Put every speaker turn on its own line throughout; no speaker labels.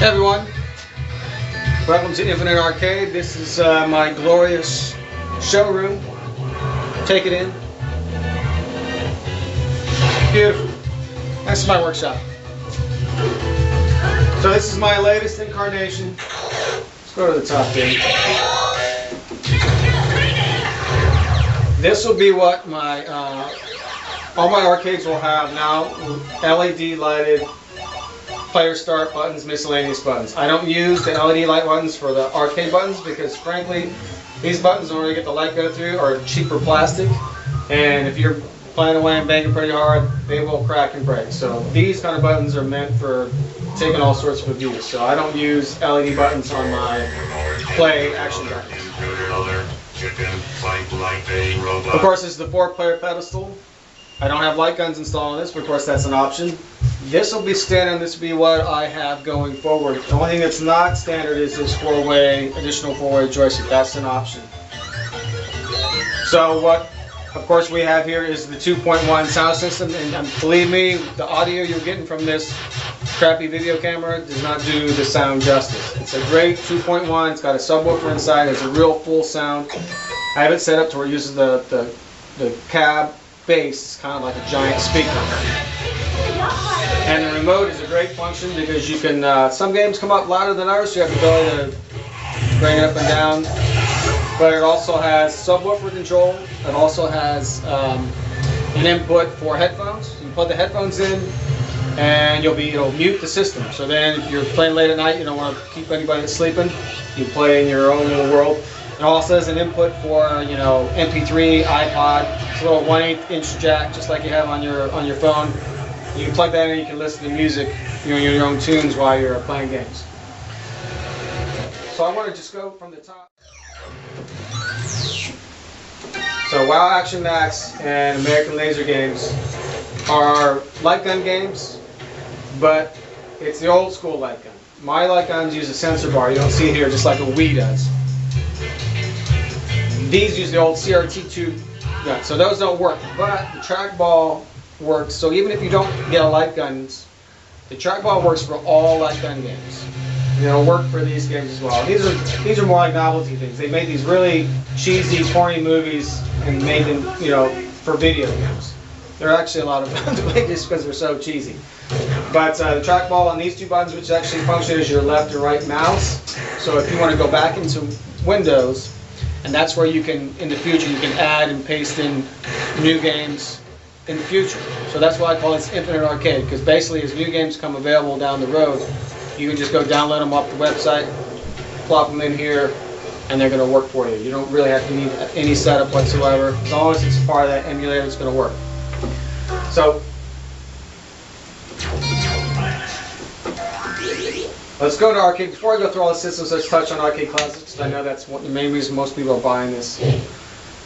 Hey everyone, welcome to Infinite Arcade. This is my glorious showroom. Take it in. Beautiful. This is my workshop. So this is my latest incarnation. Let's go to the top here. This will be what my all my arcades will have now. LED lighted player start buttons, miscellaneous buttons. I don't use the LED light buttons for the arcade buttons because frankly these buttons don't really get the light go through, or cheaper plastic, and if you're playing away and banging pretty hard they will crack and break. So these kind of buttons are meant for taking all sorts of abuse. So I don't use LED buttons on my play action buttons. Of course, this is the 4-player pedestal. I don't have light guns installed on this, but of course that's an option. This will be standard. This will be what I have going forward. The only thing that's not standard is this additional four-way joystick. That's an option. So what, of course, we have here is the 2.1 sound system, and believe me, the audio you're getting from this crappy video camera does not do the sound justice. It's a great 2.1. It's got a subwoofer inside. It's a real full sound. I have it set up to where it uses the cab bass. It's kind of like a giant speaker. And the remote is a great function because you can, some games come up louder than others, so you have the ability to bring it up and down. But it also has subwoofer control. It also has an input for headphones. You put the headphones in and it'll mute the system. So then if you're playing late at night, you don't want to keep anybody that's sleeping, you play in your own little world. It also has an input for, MP3, iPod. It's a little 1/8 inch jack, just like you have on your phone. You can plug that in, you can listen to music, your own tunes while you're playing games. So I want to just go from the top. So WoW Action Max and American Laser games are light gun games, but it's the old school light gun. My light guns use a sensor bar. You don't see it here, just like a Wii does. These use the old CRT tube gun, so those don't work. But the trackball works. So even if you don't get a light guns, the trackball works for all light gun games. It'll work for these games as well. These are more like novelty things. They made these really cheesy, corny movies and made them, for video games. They're actually a lot of fun to play just because they're so cheesy. But the trackball on these two buttons, which actually function as your left or right mouse. So if you want to go back into Windows, and that's where you can, in the future, you can add and paste in new games in the future. So that's why I call this Infinite Arcade, because basically as new games come available down the road, you can just go download them off the website, plop them in here, and they're going to work for you. You don't really have to need any setup whatsoever. As long as it's part of that emulator, it's going to work. So let's go to arcade. Before I go through all the systems, let's touch on arcade classics, because I know that's the main reason most people are buying this.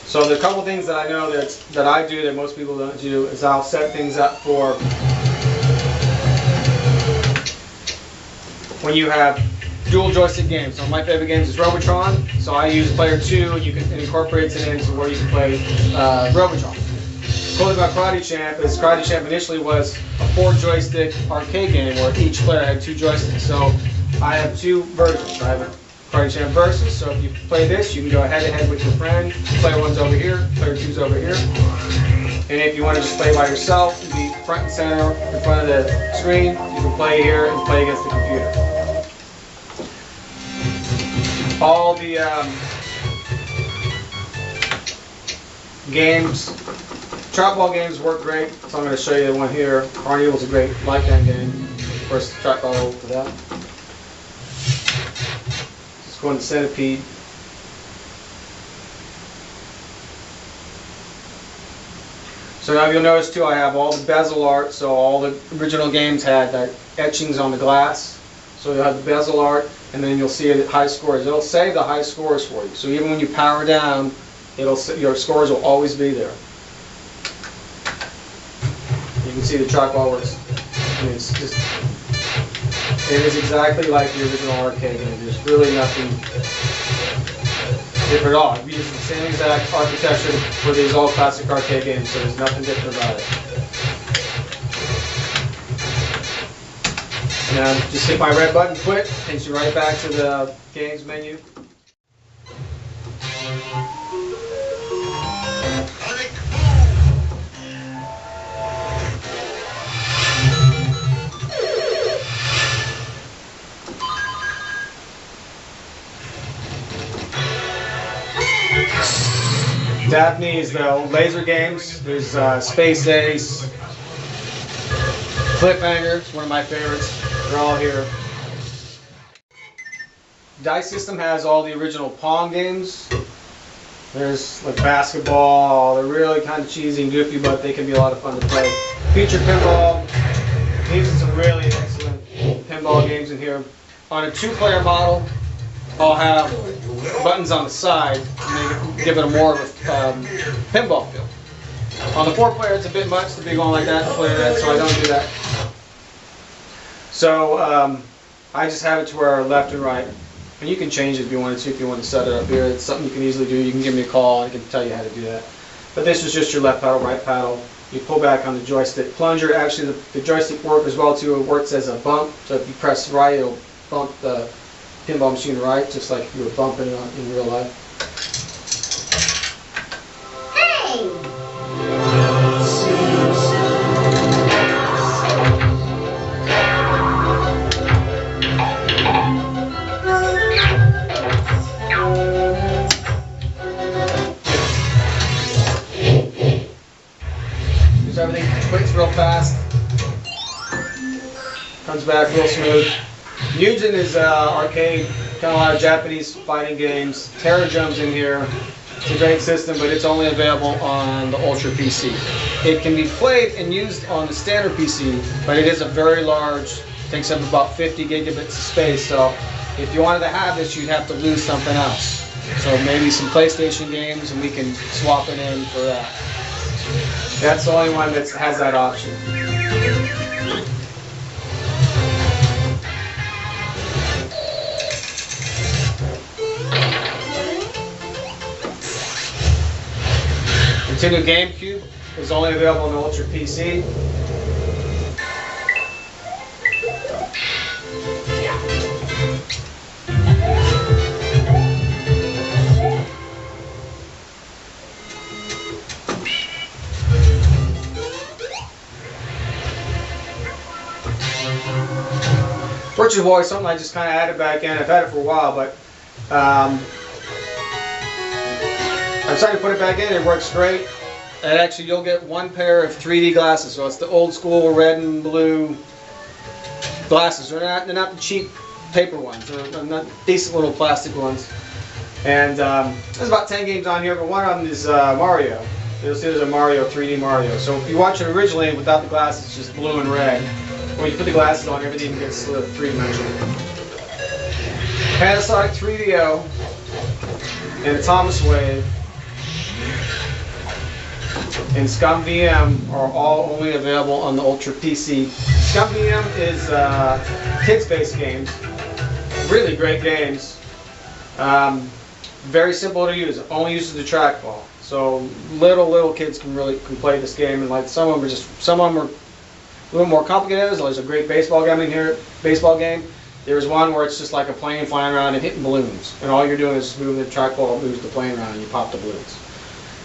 So the couple things that I know that I do that most people don't do is I'll set things up for when you have dual joystick games. So my favorite games is Robotron, so I use player 2, and it incorporates it into where you can play Robotron. The cool thing about Karate Champ is Karate Champ initially was a 4-joystick arcade game where each player had 2 joysticks. So I have 2 versions. I have a Karate Champ Versus, so if you play this, you can go head-to-head with your friend. Player 1's over here, player 2's over here. And if you want to just play by yourself, you be front and center in front of the screen, you can play here and play against the computer. All the games, trackball games work great, so I'm going to show you the one here. Carnival's a great light gun game. Of course, trackball for that. Let's go into Centipede. So now you'll notice too, I have all the bezel art. So all the original games had etchings on the glass. So you'll have the bezel art, and then you'll see it at high scores. It'll save the high scores for you. So even when you power down, your scores will always be there. You can see the trackball works. I mean, it is exactly like the original arcade game. There's really nothing different at all. We use the same exact architecture for these old classic arcade games, so there's nothing different about it. Now just hit my red button, quit, takes you right back to the games menu. Daphne's, the laser games. There's Space Ace, Cliffhanger, one of my favorites. They're all here. Dice System has all the original Pong games. There's like basketball. They're really kind of cheesy and goofy, but they can be a lot of fun to play. Feature Pinball. These are some really excellent pinball games in here. On a 2-player model, I'll have buttons on the side to give it a more of a pinball feel. On the 4-player, it's a bit much to be going like that to play that, so I don't do that. So I just have it to where left and right, and you can change it if you wanted to. If you want to set it up here, it's something you can easily do. You can give me a call, and I can tell you how to do that. But this is just your left paddle, right paddle. You pull back on the joystick plunger. Actually, the joystick works as well too. It works as a bump, so if you press right, it'll bump the pinball machine right, just like if you were bumping it in real life. Hey! Just everything quits real fast. Comes back real smooth. Mugen is arcade, kind of a lot of Japanese fighting games. Terrajum's in here. It's a great system, but it's only available on the Ultra PC. It can be played and used on the standard PC, but it is a very large, takes up about 50 gigabits of space, so if you wanted to have this, you'd have to lose something else. So maybe some PlayStation games, and we can swap it in for that. That's the only one that has that option. Nintendo GameCube is only available on the Ultra PC. Virtual Boy is something I just kind of added back in. I've had it for a while, but I'm starting to put it back in. It works great. And actually, you'll get one pair of 3D glasses. So it's the old school red and blue glasses. They're not the cheap paper ones. They're not decent little plastic ones. And there's about 10 games on here, but one of them is Mario. You'll see there's a Mario, 3D Mario. So if you watch it originally without the glasses, it's just blue and red. When you put the glasses on, everything gets three-dimensional. Panasonic 3DO and Thomas Wave and Scum VM are all only available on the Ultra PC. Scum VM is kids-based games, really great games. Very simple to use. It only uses the trackball, so little kids can play this game. And like some of them are a little more complicated. There's a great baseball game in here. There's one where it's just like a plane flying around and hitting balloons, and all you're doing is moving the trackball, moves the plane around, and you pop the balloons.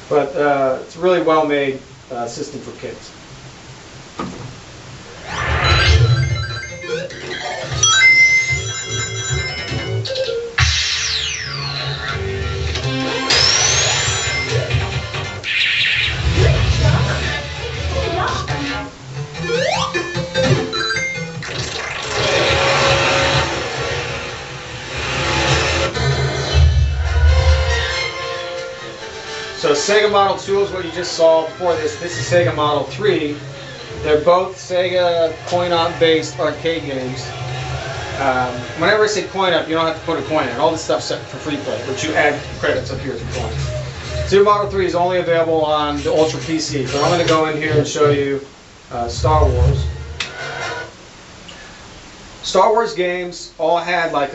But it's a really well-made system for kids. So Sega Model 2 is what you just saw before this. This is Sega Model 3. They're both Sega coin-op based arcade games. Whenever I say coin-op, you don't have to put a coin in. All this stuff's set for free play, but you add credits up here for coins. Sega Model 3 is only available on the Ultra PC. So I'm going to go in here and show you Star Wars. Star Wars games all had like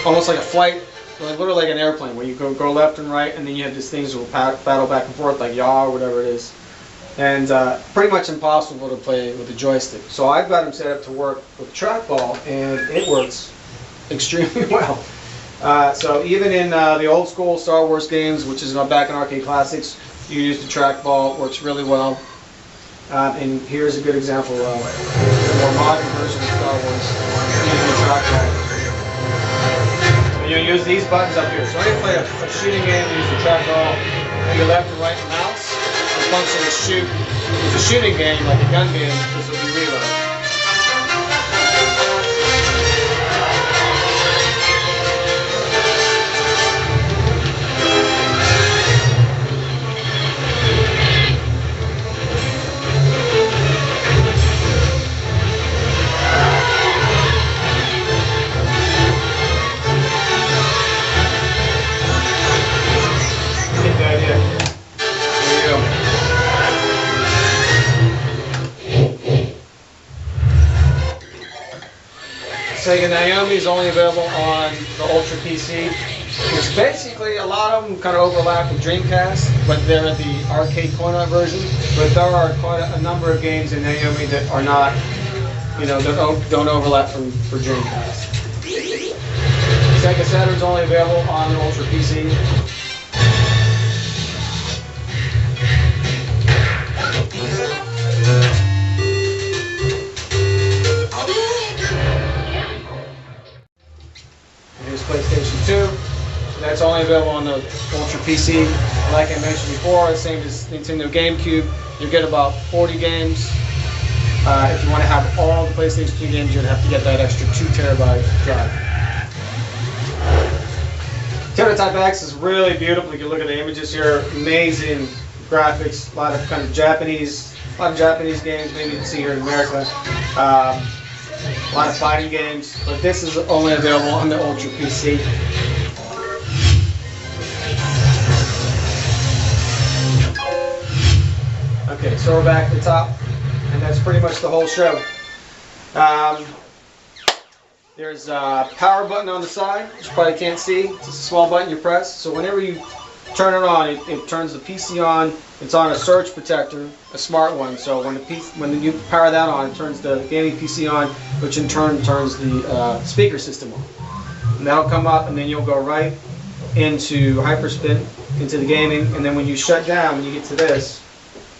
almost like a flight, literally like an airplane, where you go left and right, and then you have these things that will battle back and forth, like yaw or whatever it is. and pretty much impossible to play with a joystick. So I've got them set up to work with trackball, and it works extremely well. So even in the old school Star Wars games, which is back in Arcade Classics, you use the trackball. It works really well. And here's a good example of a more modern version of Star Wars using the trackball. So you use these buttons up here. So when you play a shooting game, you use the trackball, and your left and right mouse. The function is shoot. If it's a shooting game, like a gun game, this will be reload. Sega Naomi is only available on the Ultra PC. It's basically, a lot of them kind of overlap with Dreamcast, but they're the arcade coin-op version. But there are quite a number of games in Naomi that are not, that don't overlap for Dreamcast. Sega Saturn's only available on the Ultra PC. PlayStation 2. That's only available on the Ultra PC. Like I mentioned before, the same as Nintendo GameCube. You get about 40 games. If you want to have all the PlayStation 2 games, you're going to have to get that extra 2 terabyte drive. Type X is really beautiful. You can look at the images here. Amazing graphics. A lot of Japanese games. Maybe you can see here in America. A lot of fighting games, but this is only available on the Ultra PC. Okay, so we're back at the top, and that's pretty much the whole show. There's a power button on the side, which you probably can't see. It's a small button you press, so whenever you turn it on, it turns the PC on. It's on a surge protector, a smart one. So when you power that on, it turns the gaming PC on, which in turn turns the speaker system on. And that'll come up, and then you'll go right into hyperspin, into the gaming. And then when you shut down, when you get to this,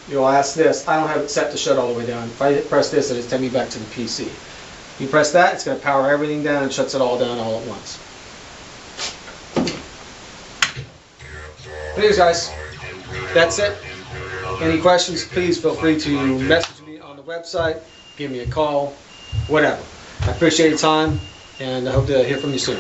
you'll ask this. I don't have it set to shut all the way down. If I press this, it'll just take me back to the PC. You press that, it's going to power everything down and shuts it all down all at once. Anyways, guys, that's it. Any questions, please feel free to message me on the website, give me a call, whatever. I appreciate your time, and I hope to hear from you soon.